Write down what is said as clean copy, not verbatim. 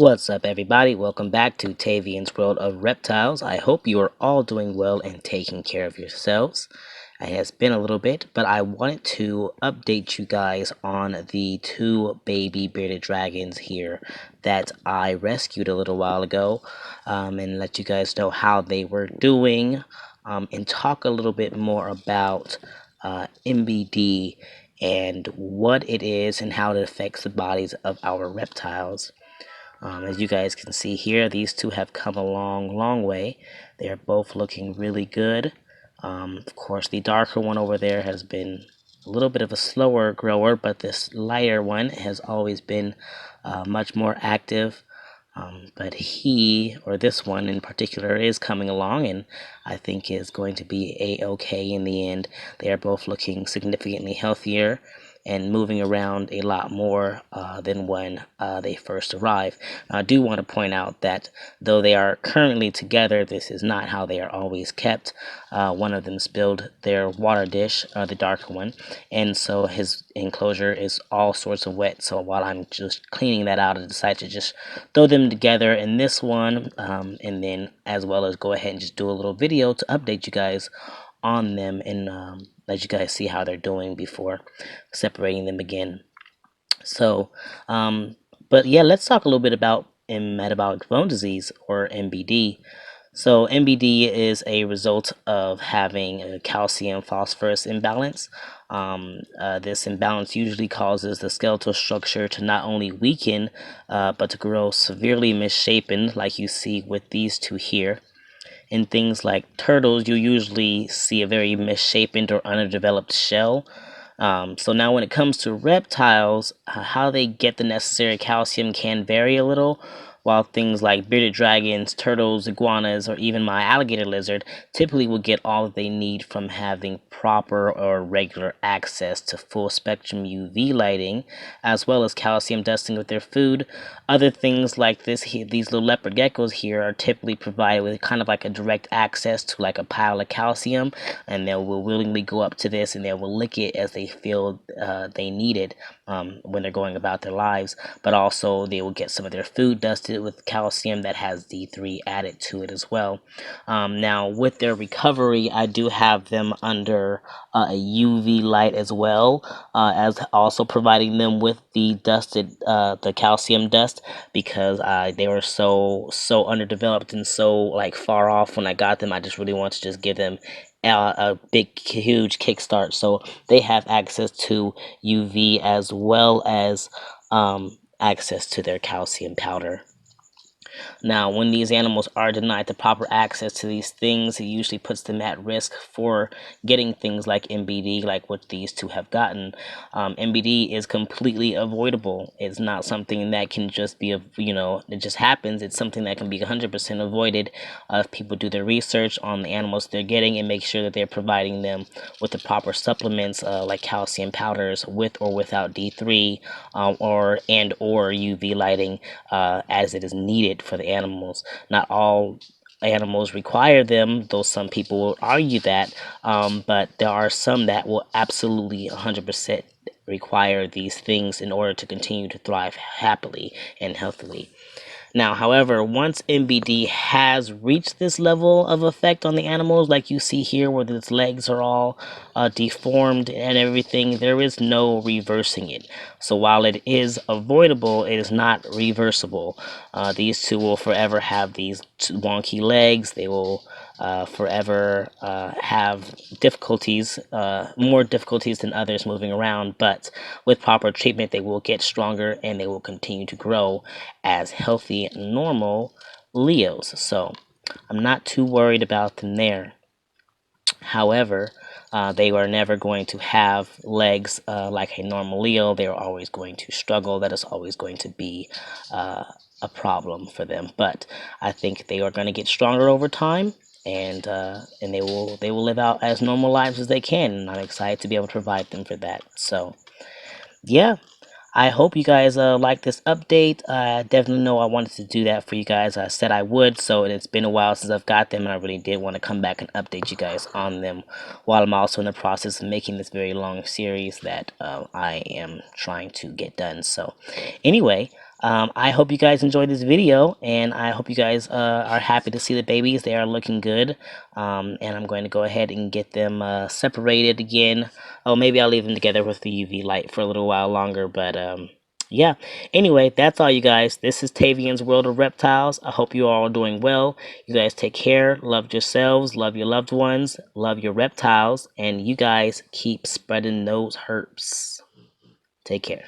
What's up, everybody? Welcome back to Tavian's World of Reptiles. I hope you are all doing well and taking care of yourselves. It has been a little bit, but I wanted to update you guys on the two baby bearded dragons here that I rescued a little while ago, and let you guys know how they were doing, and talk a little bit more about MBD and what it is and how it affects the bodies of our reptiles. As you guys can see here, these two have come a long way. They are both looking really good. Of course, the darker one over there has been a little bit of a slower grower, but this lighter one has always been much more active. But he, or this one in particular, is coming along, and I think is going to be a-okay in the end. They are both looking significantly healthier and moving around a lot more than when they first arrived. I do want to point out that though they are currently together, this is not how they are always kept. One of them spilled their water dish, the darker one, and so his enclosure is all sorts of wet. So while I'm just cleaning that out, I decided to just throw them together in this one, and then as well as go ahead and just do a little video to update you guys on them and let you guys see how they're doing before separating them again. So, but yeah, let's talk a little bit about metabolic bone disease, or MBD. So MBD is a result of having a calcium phosphorus imbalance. This imbalance usually causes the skeletal structure to not only weaken, but to grow severely misshapen, like you see with these two here. In things like turtles, you usually see a very misshapen or underdeveloped shell. So now when it comes to reptiles, how they get the necessary calcium can vary a little. While things like bearded dragons, turtles, iguanas, or even my alligator lizard typically will get all that they need from having proper or regular access to full spectrum UV lighting, as well as calcium dusting with their food. Other things like these little leopard geckos here are typically provided with kind of like a direct access to like a pile of calcium, and they will willingly go up to this and they will lick it as they feel they need it when they're going about their lives. But also they will get some of their food dusted with calcium that has D3 added to it as well. Now with their recovery, I do have them under a UV light as well, as also providing them with the the calcium dust, because they were so underdeveloped and so like far off when I got them. I just really want to just give them a big huge kickstart, so they have access to UV as well as access to their calcium powder. Now, when these animals are denied the proper access to these things, it usually puts them at risk for getting things like MBD, like what these two have gotten. MBD is completely avoidable. It's not something that can just be, it just happens. It's something that can be 100% avoided if people do their research on the animals they're getting and make sure that they're providing them with the proper supplements like calcium powders with or without D3, or UV lighting as it is needed for the animals. Not all animals require them, though some people will argue that, but there are some that will absolutely 100% require these things in order to continue to thrive happily and healthily. Now, however, once MBD has reached this level of effect on the animals, like you see here where its legs are all deformed and everything, there is no reversing it. So while it is avoidable, it is not reversible. These two will forever have these wonky legs. They will forever have difficulties, more difficulties than others moving around, but with proper treatment they will get stronger and they will continue to grow as healthy, normal Leos. So I'm not too worried about them there. However, they are never going to have legs like a normal Leo. They are always going to struggle. That is always going to be a problem for them. But I think they are going to get stronger over time, and they will live out as normal lives as they can. And I'm excited to be able to provide them for that. So yeah, I hope you guys like this update. I definitely know I wanted to do that for you guys. I said I would, so it's been a while since I've got them, and I really did want to come back and update you guys on them while I'm also in the process of making this very long series that I am trying to get done. So anyway, I hope you guys enjoyed this video, and I hope you guys are happy to see the babies. They are looking good, and I'm going to go ahead and get them separated again. Oh, maybe I'll leave them together with the UV light for a little while longer, but yeah. Anyway, that's all, you guys. This is Tavian's World of Reptiles. I hope you all are doing well. You guys take care, love yourselves, love your loved ones, love your reptiles, and you guys keep spreading those herps. Take care.